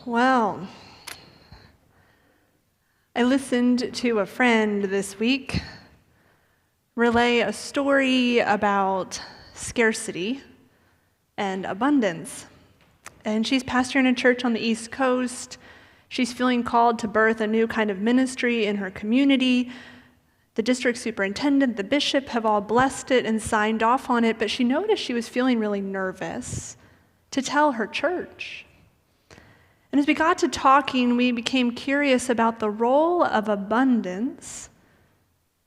Well, I listened to a friend this week relay a story about scarcity and abundance. And she's pastoring a church on the East Coast. She's feeling called to birth a new kind of ministry in her community. The district superintendent, the bishop have all blessed it and signed off on it, but she noticed she was feeling really nervous to tell her church. And as we got to talking, we became curious about the role of abundance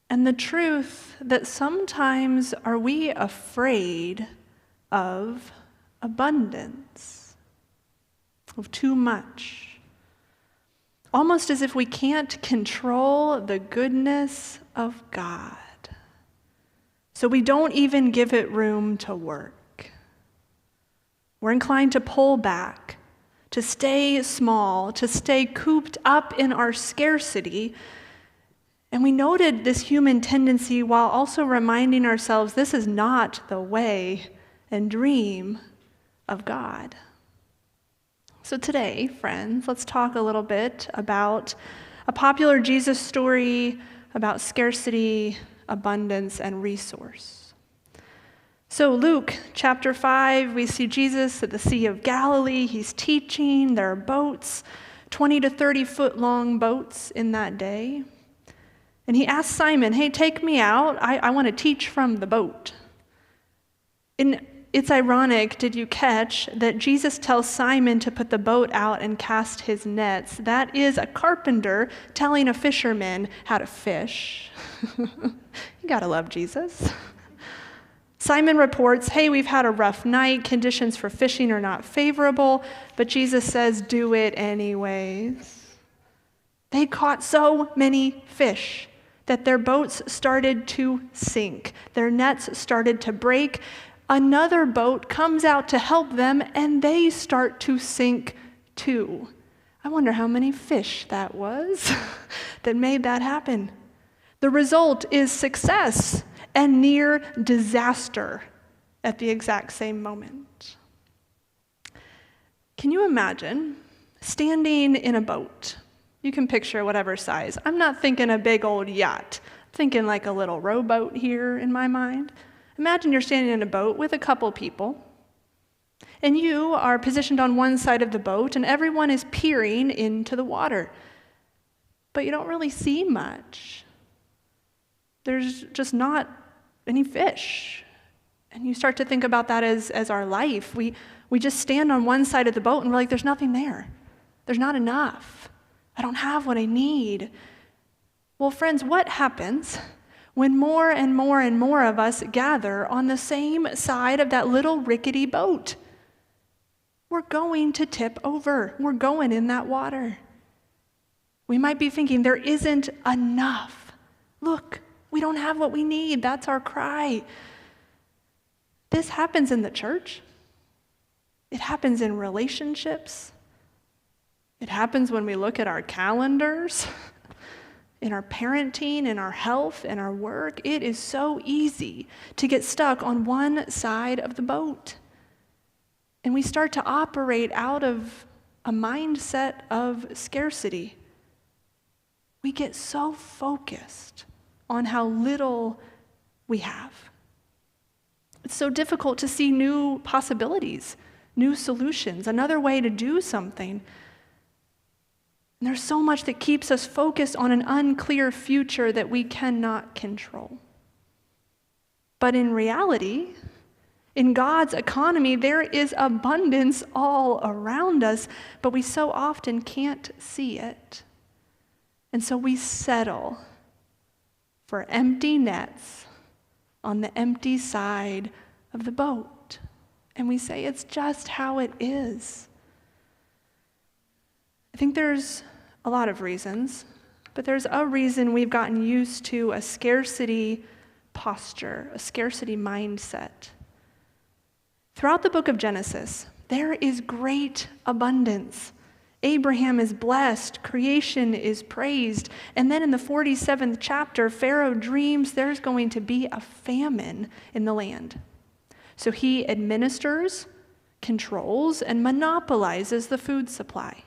and the truth that sometimes are we afraid of abundance, of too much, almost as if we can't control the goodness of God. So we don't even give it room to work. We're inclined to pull back, to stay small, to stay cooped up in our scarcity. And we noted this human tendency while also reminding ourselves this is not the way and dream of God. So today, friends, let's talk a little bit about a popular Jesus story about scarcity, abundance, and resource. So Luke chapter 5, we see Jesus at the Sea of Galilee. He's teaching. There are boats, 20 to 30 foot long boats in that day. And he asks Simon, hey, take me out. I want to teach from the boat. And it's ironic, did you catch, that Jesus tells Simon to put the boat out and cast his nets. That is a carpenter telling a fisherman how to fish. You gotta love Jesus. Simon reports, hey, we've had a rough night. Conditions for fishing are not favorable, but Jesus says, do it anyways. They caught so many fish that their boats started to sink. Their nets started to break. Another boat comes out to help them, and they start to sink too. I wonder how many fish that was that made that happen. The result is success and near disaster at the exact same moment. Can you imagine standing in a boat? You can picture whatever size. I'm not thinking a big old yacht. I'm thinking like a little rowboat here in my mind. Imagine you're standing in a boat with a couple people, and you are positioned on one side of the boat, and everyone is peering into the water. But you don't really see much. There's just not any fish. And you start to think about that as our life. We just stand on one side of the boat and we're like, there's nothing there. There's not enough. I don't have what I need. Well, friends, what happens when more and more and more of us gather on the same side of that little rickety boat? We're going to tip over. We're going in that water. We might be thinking there isn't enough. Look, we don't have what we need. That's our cry. This happens in the church. It happens in relationships. It happens when we look at our calendars, in our parenting, in our health, in our work. It is so easy to get stuck on one side of the boat. And we start to operate out of a mindset of scarcity. We get so focused on how little we have. It's so difficult to see new possibilities, new solutions, another way to do something. And there's so much that keeps us focused on an unclear future that we cannot control. But in reality, in God's economy, there is abundance all around us, but we so often can't see it. And so we settle for empty nets on the empty side of the boat. And we say, it's just how it is. I think there's a lot of reasons, but there's a reason we've gotten used to a scarcity posture, a scarcity mindset. Throughout the book of Genesis, there is great abundance. Abraham is blessed, creation is praised, and then in the 47th chapter, Pharaoh dreams there's going to be a famine in the land. So he administers, controls, and monopolizes the food supply.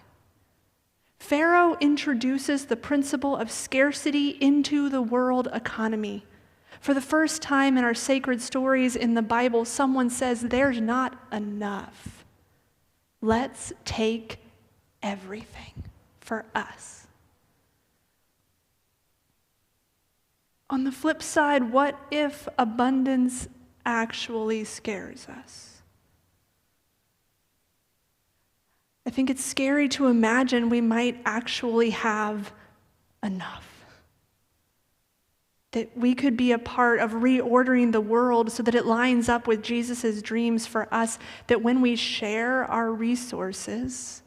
Pharaoh introduces the principle of scarcity into the world economy. For the first time in our sacred stories in the Bible, someone says, there's not enough. Let's take everything for us. On the flip side, what if abundance actually scares us? I think it's scary to imagine we might actually have enough. That we could be a part of reordering the world so that it lines up with Jesus' dreams for us, that when we share our resources,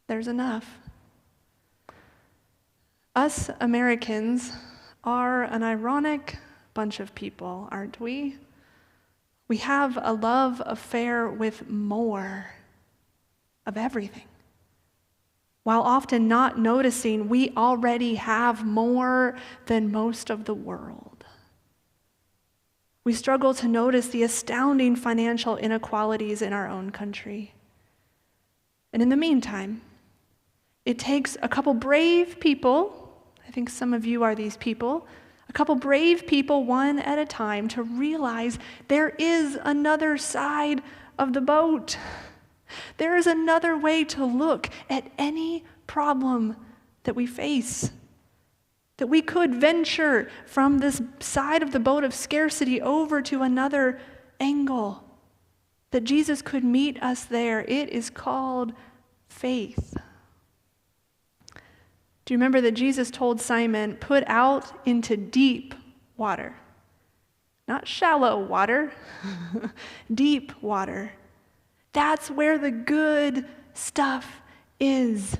there's enough. Us Americans are an ironic bunch of people, aren't we? We have a love affair with more of everything, while often not noticing we already have more than most of the world. We struggle to notice the astounding financial inequalities in our own country. And in the meantime, it takes a couple brave people, I think some of you are these people, a couple brave people one at a time to realize there is another side of the boat. There is another way to look at any problem that we face. That we could venture from this side of the boat of scarcity over to another angle. That Jesus could meet us there. It is called faith. Do you remember that Jesus told Simon, put out into deep water? Not shallow water, deep water. That's where the good stuff is,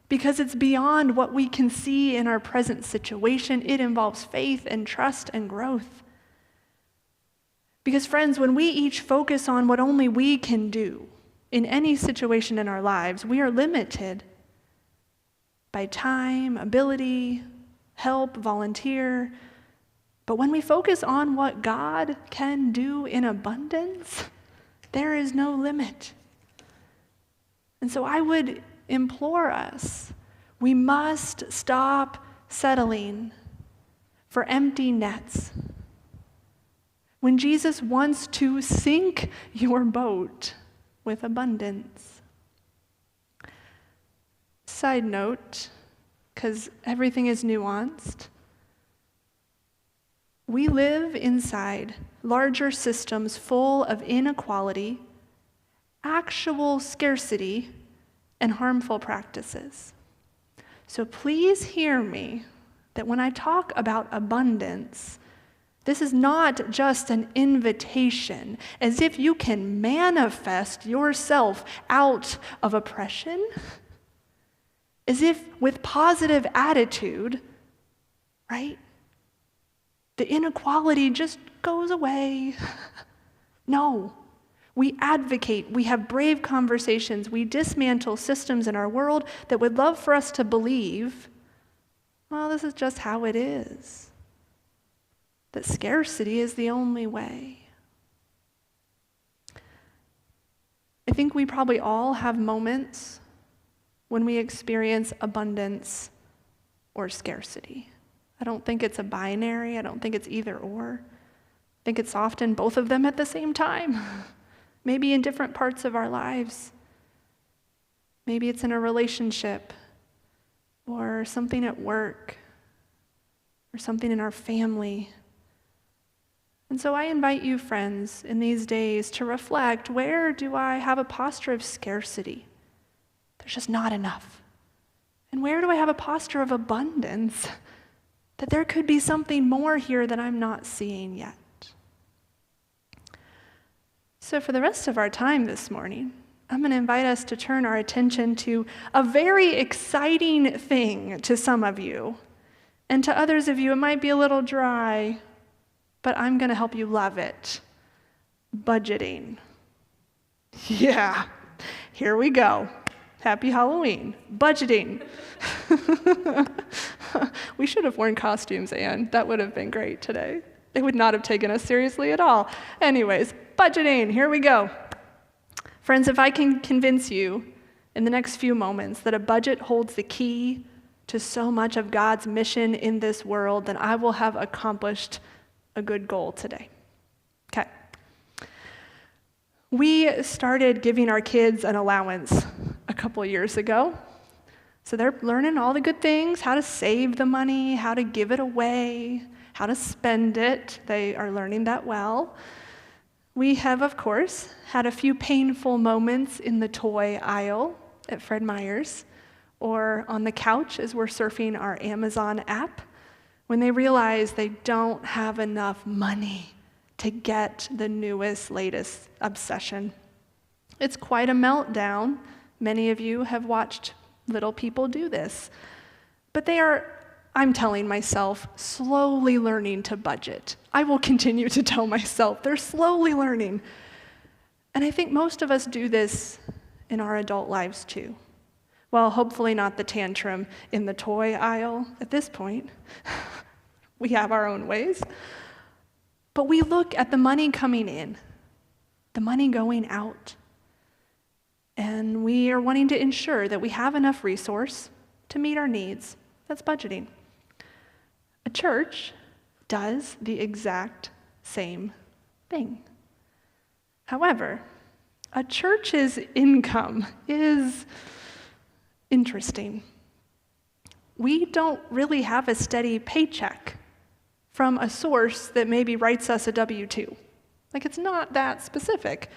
because it's beyond what we can see in our present situation. It involves faith and trust and growth. Because friends, when we each focus on what only we can do in any situation in our lives, we are limited by time, ability, help, volunteer. But when we focus on what God can do in abundance, there is no limit. And so I would implore us, we must stop settling for empty nets. When Jesus wants to sink your boat with abundance. Side note, because everything is nuanced, we live inside larger systems full of inequality, actual scarcity, and harmful practices. So please hear me that when I talk about abundance, this is not just an invitation, as if you can manifest yourself out of oppression, as if with positive attitude, right? The inequality just goes away. No. We advocate, we have brave conversations, we dismantle systems in our world that would love for us to believe, well, this is just how it is. That scarcity is the only way. I think we probably all have moments when we experience abundance or scarcity. I don't think it's a binary. I don't think it's either or. I think it's often both of them at the same time, maybe in different parts of our lives. Maybe it's in a relationship or something at work or something in our family. And so I invite you, friends, in these days to reflect, where do I have a posture of scarcity? There's just not enough. And where do I have a posture of abundance? That there could be something more here that I'm not seeing yet. So for the rest of our time this morning, I'm going to invite us to turn our attention to a very exciting thing to some of you. And to others of you, it might be a little dry, but I'm going to help you love it. Budgeting. Yeah, here we go. Happy Halloween. Budgeting. We should have worn costumes, Anne. That would have been great today. They would not have taken us seriously at all. Anyways, budgeting, here we go. Friends, if I can convince you in the next few moments that a budget holds the key to so much of God's mission in this world, then I will have accomplished a good goal today. Okay. We started giving our kids an allowance a couple years ago. So they're learning all the good things, how to save the money, how to give it away, how to spend it. They are learning that well. We have, of course, had a few painful moments in the toy aisle at Fred Meyer's or on the couch as we're surfing our Amazon app when they realize they don't have enough money to get the newest, latest obsession. It's quite a meltdown. Many of you have watched little people do this. But they are, I'm telling myself, slowly learning to budget. I will continue to tell myself they're slowly learning. And I think most of us do this in our adult lives too. Well, hopefully not the tantrum in the toy aisle at this point. We have our own ways. But we look at the money coming in, the money going out, and we are wanting to ensure that we have enough resource to meet our needs. That's budgeting. A church does the exact same thing. However, a church's income is interesting. We don't really have a steady paycheck from a source that maybe writes us a W-2. Like, it's not that specific.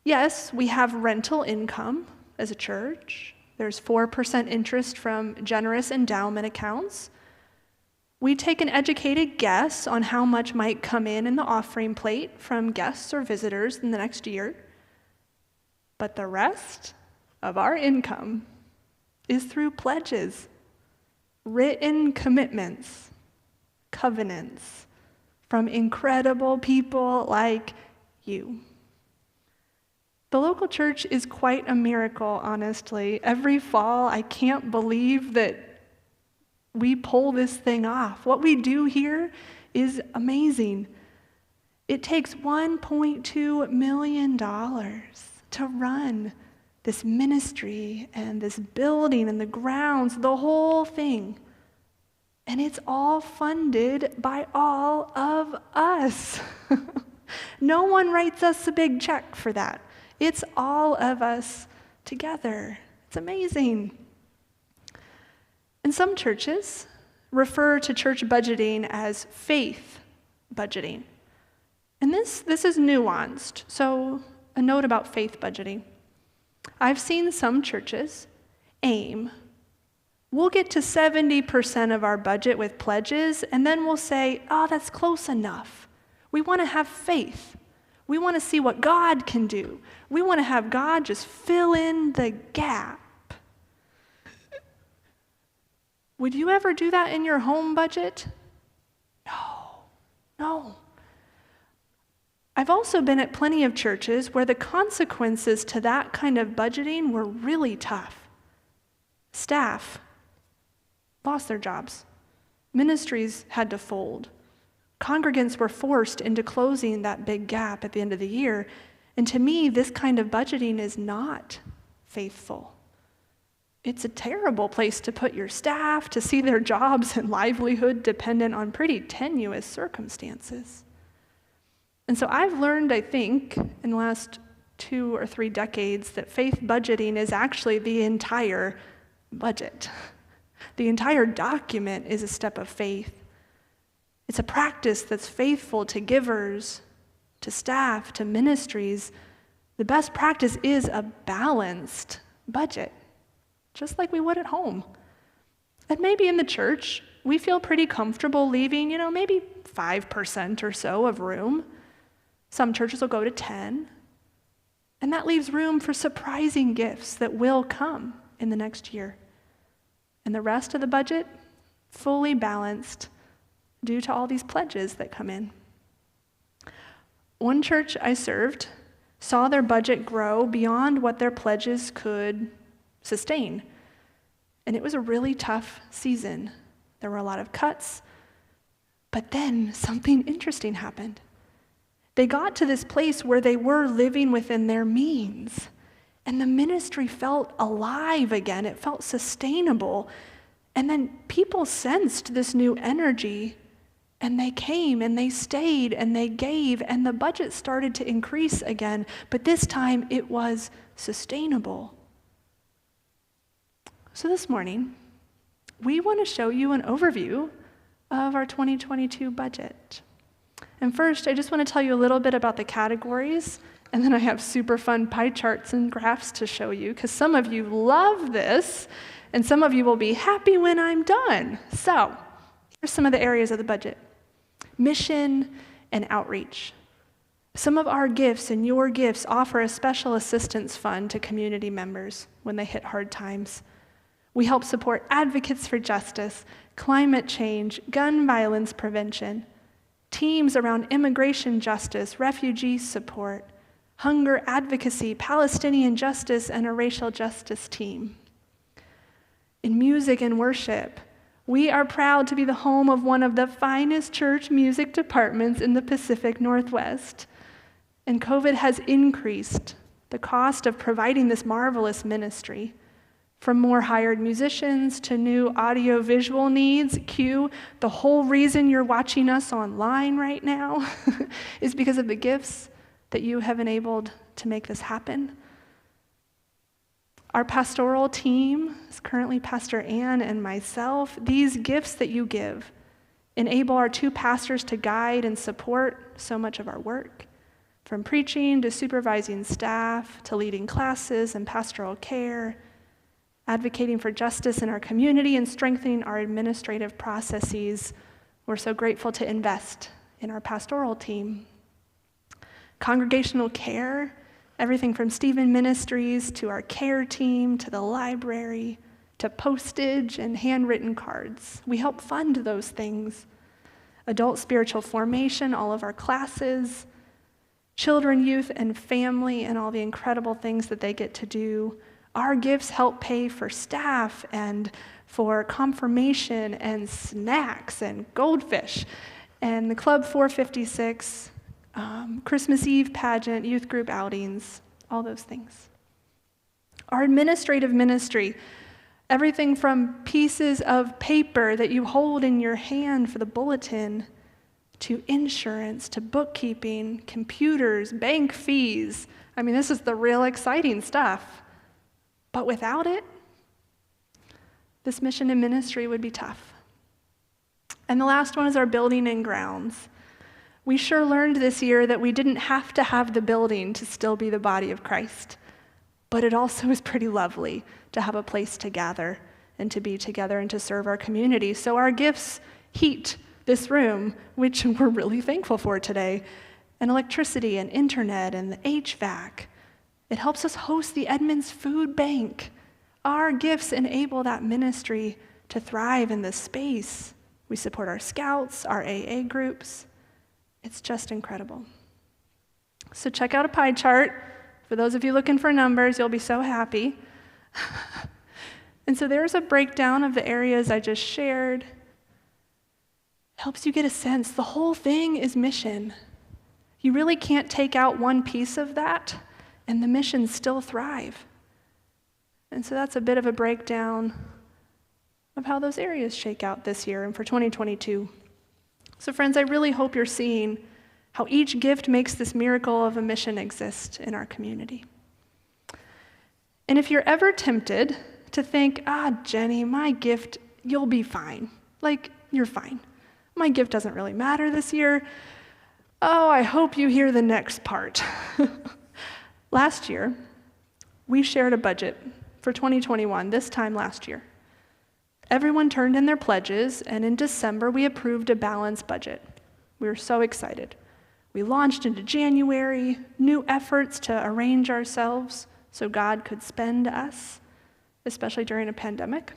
Yes, we have rental income as a church. There's 4% interest from generous endowment accounts. We take an educated guess on how much might come in the offering plate from guests or visitors in the next year. But the rest of our income is through pledges, written commitments, covenants from incredible people like you. The local church is quite a miracle, honestly. Every fall, I can't believe that we pull this thing off. What we do here is amazing. It takes $1.2 million to run this ministry and this building and the grounds, the whole thing. And it's all funded by all of us. No one writes us a big check for that. It's all of us together. It's amazing. And some churches refer to church budgeting as faith budgeting. And this is nuanced. So a note about faith budgeting. I've seen some churches aim, we'll get to 70% of our budget with pledges, and then we'll say, oh, that's close enough. We want to have faith. We want to see what God can do. We want to have God just fill in the gap. Would you ever do that in your home budget? No. I've also been at plenty of churches where the consequences to that kind of budgeting were really tough. Staff lost their jobs. Ministries had to fold. Congregants were forced into closing that big gap at the end of the year. And to me, this kind of budgeting is not faithful. It's a terrible place to put your staff, to see their jobs and livelihood dependent on pretty tenuous circumstances. And so I've learned, I think, in the last 2 or 3 decades that faith budgeting is actually the entire budget. The entire document is a step of faith. It's a practice that's faithful to givers, to staff, to ministries. The best practice is a balanced budget, just like we would at home. And maybe in the church, we feel pretty comfortable leaving, maybe 5% or so of room. Some churches will go to 10. And that leaves room for surprising gifts that will come in the next year. And the rest of the budget, fully balanced due to all these pledges that come in. One church I served saw their budget grow beyond what their pledges could sustain. And it was a really tough season. There were a lot of cuts, but then something interesting happened. They got to this place where they were living within their means, and the ministry felt alive again. It felt sustainable. And then people sensed this new energy, and they came and they stayed and they gave, and the budget started to increase again, but this time it was sustainable. So this morning, we want to show you an overview of our 2022 budget. And first, I just want to tell you a little bit about the categories, and then I have super fun pie charts and graphs to show you, because some of you love this, and some of you will be happy when I'm done. So, here's some of the areas of the budget. Mission and outreach. Some of our gifts and your gifts offer a special assistance fund to community members when they hit hard times. We help support advocates for justice, climate change, gun violence prevention, teams around immigration justice, refugee support, hunger advocacy, Palestinian justice, and a racial justice team. In music and worship, we are proud to be the home of one of the finest church music departments in the Pacific Northwest. And COVID has increased the cost of providing this marvelous ministry. From more hired musicians to new audio-visual needs, cue the whole reason you're watching us online right now is because of the gifts that you have enabled to make this happen. Our pastoral team is currently Pastor Ann and myself. These gifts that you give enable our two pastors to guide and support so much of our work, from preaching to supervising staff to leading classes and pastoral care, advocating for justice in our community and strengthening our administrative processes. We're so grateful to invest in our pastoral team. Congregational care, everything from Stephen Ministries to our care team to the library to postage and handwritten cards. We help fund those things. Adult spiritual formation, all of our classes, children, youth, and family, and all the incredible things that they get to do. Our gifts help pay for staff and for confirmation and snacks and goldfish and the Club 456, Christmas Eve pageant, youth group outings, all those things. Our administrative ministry, everything from pieces of paper that you hold in your hand for the bulletin, to insurance, to bookkeeping, computers, bank fees. I mean, this is the real exciting stuff. But without it, this mission and ministry would be tough. And the last one is our building and grounds. We sure learned this year that we didn't have to have the building to still be the body of Christ. But it also is pretty lovely to have a place to gather and to be together and to serve our community. So our gifts heat this room, which we're really thankful for today, and electricity and internet and the HVAC. It helps us host the Edmonds Food Bank. Our gifts enable that ministry to thrive in this space. We support our scouts, our AA groups. It's just incredible. So check out a pie chart. For those of you looking for numbers, you'll be so happy. And so there's a breakdown of the areas I just shared. Helps you get a sense. The whole thing is mission. You really can't take out one piece of that and the missions still thrive. And so that's a bit of a breakdown of how those areas shake out this year and for 2022. So friends, I really hope you're seeing how each gift makes this miracle of a mission exist in our community. And if you're ever tempted to think, Jenny, my gift, you'll be fine. Like, you're fine. My gift doesn't really matter this year. Oh, I hope you hear the next part. Last year, we shared a budget for 2021, this time last year. Everyone turned in their pledges, and in December, we approved a balanced budget. We were so excited. We launched into January, new efforts to arrange ourselves so God could spend us, especially during a pandemic.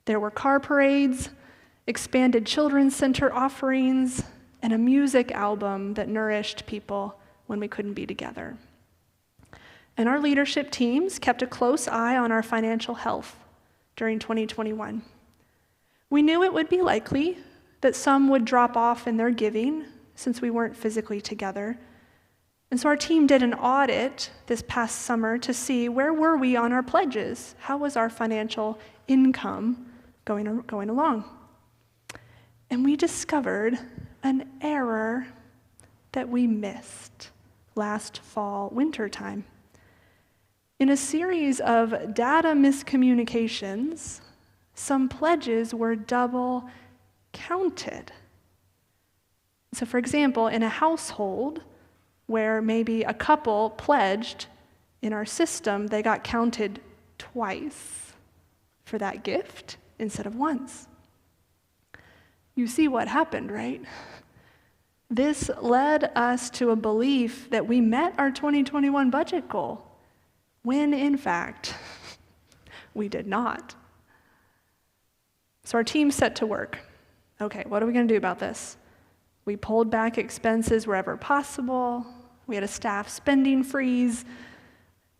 There were car parades, expanded children's center offerings, and a music album that nourished people when we couldn't be together. And our leadership teams kept a close eye on our financial health during 2021. We knew it would be likely that some would drop off in their giving since we weren't physically together. And so our team did an audit this past summer to see where were we on our pledges? How was our financial income going along? And we discovered an error that we missed last fall, winter time. In a series of data miscommunications, some pledges were double counted. So for example, in a household where maybe a couple pledged in our system, they got counted twice for that gift instead of once. You see what happened, right? This led us to a belief that we met our 2021 budget goal, when in fact, we did not. So our team set to work. Okay, what are we going to do about this? We pulled back expenses wherever possible. We had a staff spending freeze,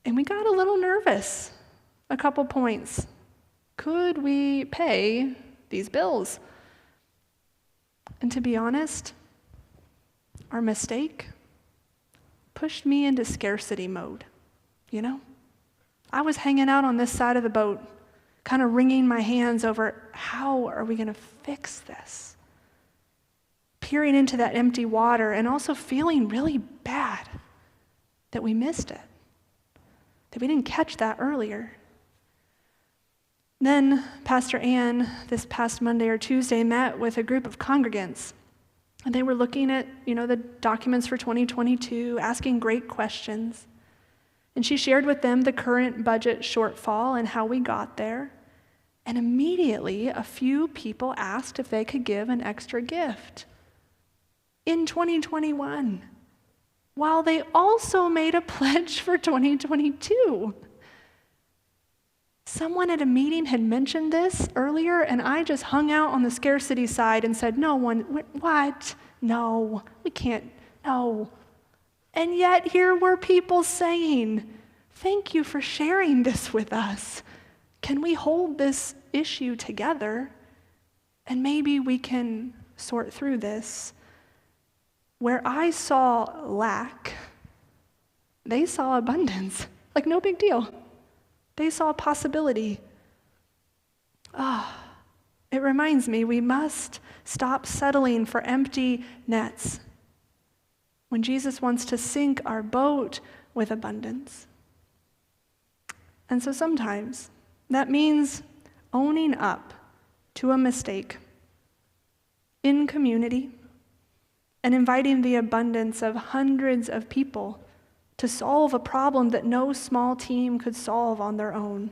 and we got a little nervous. A couple points. Could we pay these bills? And to be honest, our mistake pushed me into scarcity mode, you know? I was hanging out on this side of the boat, kind of wringing my hands over how are we going to fix this? Peering into that empty water and also feeling really bad that we missed it, that we didn't catch that earlier. Then Pastor Ann, this past Monday or Tuesday, met with a group of congregants. And they were looking at, the documents for 2022, asking great questions. And she shared with them the current budget shortfall and how we got there. And immediately, a few people asked if they could give an extra gift in 2021, while they also made a pledge for 2022. Someone at a meeting had mentioned this earlier, and I just hung out on the scarcity side and said, what? No, we can't, no. And yet here were people saying, thank you for sharing this with us. Can we hold this issue together? And maybe we can sort through this. Where I saw lack, they saw abundance. Like, no big deal. They saw possibility. It reminds me we must stop settling for empty nets when Jesus wants to sink our boat with abundance. And so sometimes that means owning up to a mistake in community and inviting the abundance of hundreds of people to solve a problem that no small team could solve on their own.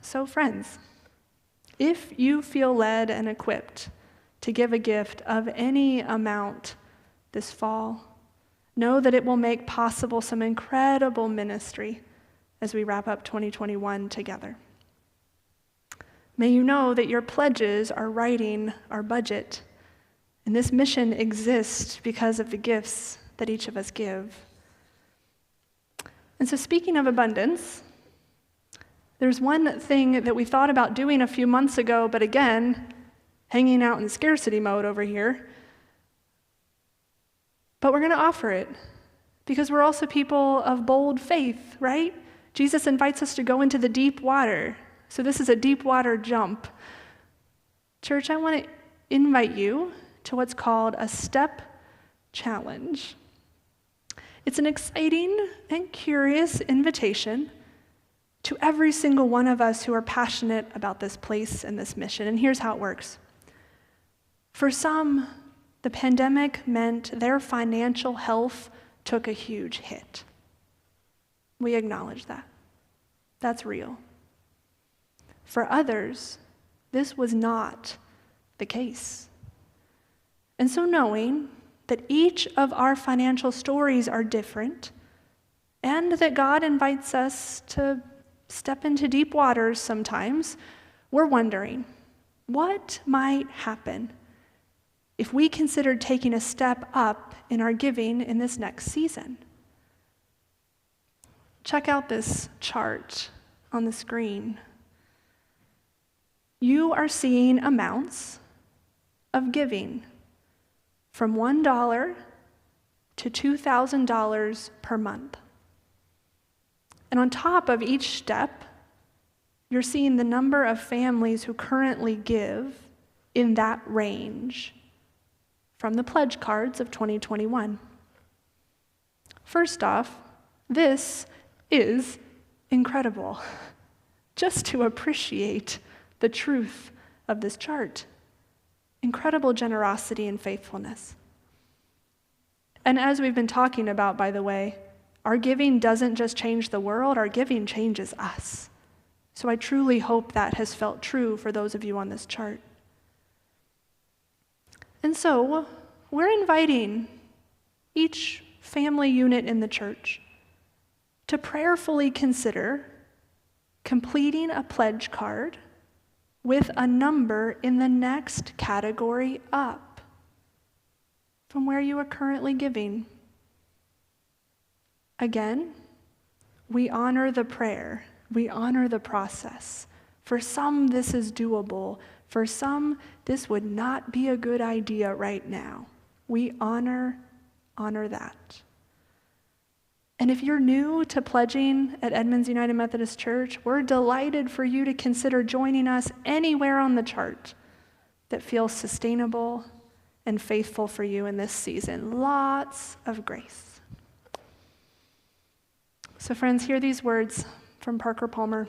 So friends, if you feel led and equipped to give a gift of any amount this fall, know that it will make possible some incredible ministry as we wrap up 2021 together. May you know that your pledges are writing our budget, and this mission exists because of the gifts that each of us give. And so speaking of abundance, there's one thing that we thought about doing a few months ago, but again, hanging out in scarcity mode over here. But we're going to offer it because we're also people of bold faith, right? Jesus invites us to go into the deep water. So this is a deep water jump. Church, I want to invite you to what's called a step challenge. It's an exciting and curious invitation to every single one of us who are passionate about this place and this mission. And here's how it works. For some, the pandemic meant their financial health took a huge hit. We acknowledge that. That's real. For others, this was not the case. And so knowing that each of our financial stories are different, and that God invites us to step into deep waters sometimes, we're wondering, what might happen if we considered taking a step up in our giving in this next season? check out this chart on the screen. You are seeing amounts of giving from $1 to $2,000 per month. And on top of each step, you're seeing the number of families who currently give in that range from the pledge cards of 2021. First off, this is incredible, just to appreciate the truth of this chart. Incredible generosity and faithfulness. And as we've been talking about, by the way, our giving doesn't just change the world, our giving changes us. So I truly hope that has felt true for those of you on this chart. And so we're inviting each family unit in the church to prayerfully consider completing a pledge card with a number in the next category up from where you are currently giving. Again, we honor the prayer. We honor the process. For some, this is doable. For some, this would not be a good idea right now. We honor that. And if you're new to pledging at Edmonds United Methodist Church, we're delighted for you to consider joining us anywhere on the chart that feels sustainable and faithful for you in this season. Lots of grace. So friends, hear these words from Parker Palmer.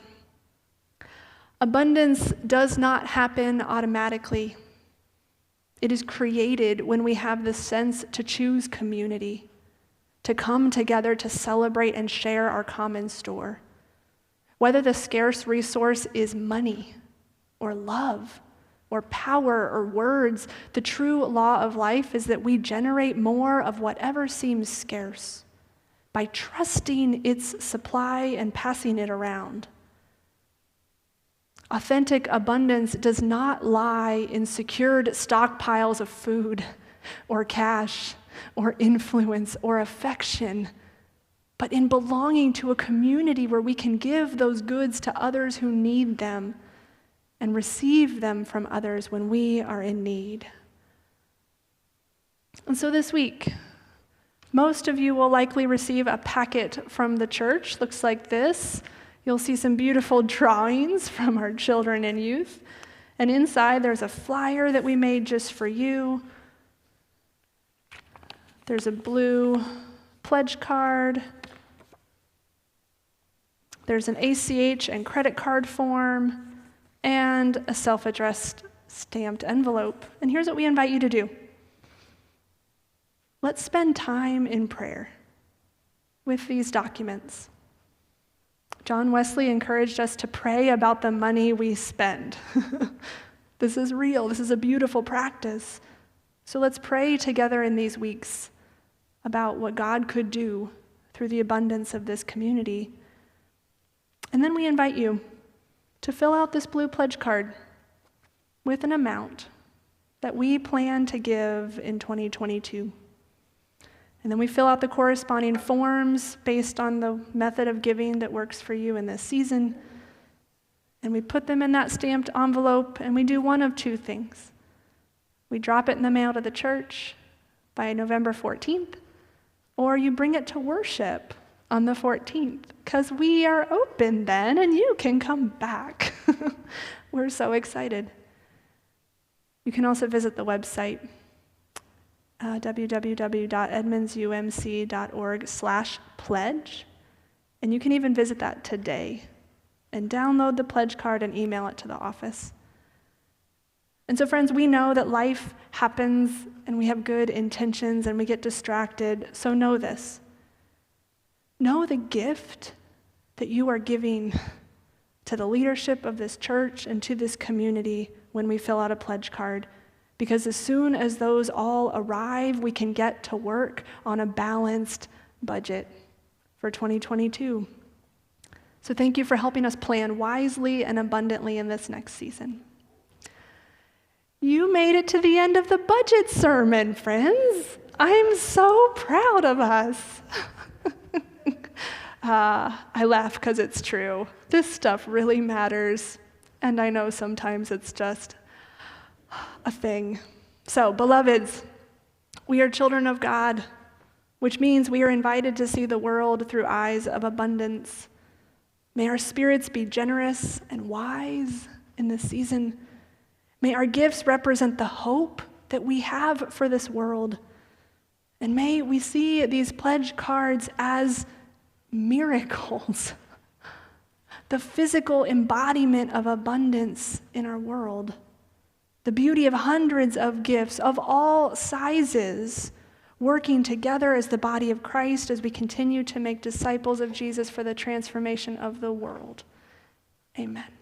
Abundance does not happen automatically. It is created when we have the sense to choose community, to come together to celebrate and share our common store. Whether the scarce resource is money or love or power or words, the true law of life is that we generate more of whatever seems scarce by trusting its supply and passing it around. Authentic abundance does not lie in secured stockpiles of food or cash or influence or affection, but in belonging to a community where we can give those goods to others who need them and receive them from others when we are in need. And so this week, most of you will likely receive a packet from the church. Looks like this. You'll see some beautiful drawings from our children and youth. And inside there's a flyer that we made just for you. There's a blue pledge card. There's an ACH and credit card form and a self-addressed stamped envelope. And here's what we invite you to do. Let's spend time in prayer with these documents. John Wesley encouraged us to pray about the money we spend. This is real. This is a beautiful practice. So let's pray together in these weeks about what God could do through the abundance of this community. And then we invite you to fill out this blue pledge card with an amount that we plan to give in 2022. And then we fill out the corresponding forms based on the method of giving that works for you in this season. And we put them in that stamped envelope, and we do one of two things. We drop it in the mail to the church by November 14th, or you bring it to worship on the 14th, because we are open then, and you can come back. We're so excited. You can also visit the website, www.edmondsumc.org/pledge. And you can even visit that today and download the pledge card and email it to the office. And so friends, we know that life happens and we have good intentions and we get distracted. So know this. Know the gift that you are giving to the leadership of this church and to this community when we fill out a pledge card. Because as soon as those all arrive, we can get to work on a balanced budget for 2022. So thank you for helping us plan wisely and abundantly in this next season. You made it to the end of the budget sermon, friends. I'm so proud of us. I laugh because it's true. This stuff really matters, and I know sometimes it's just a thing. So, beloveds, we are children of God, which means we are invited to see the world through eyes of abundance. May our spirits be generous and wise in this season. May our gifts represent the hope that we have for this world. And may we see these pledge cards as miracles, the physical embodiment of abundance in our world, the beauty of hundreds of gifts of all sizes working together as the body of Christ as we continue to make disciples of Jesus for the transformation of the world. Amen.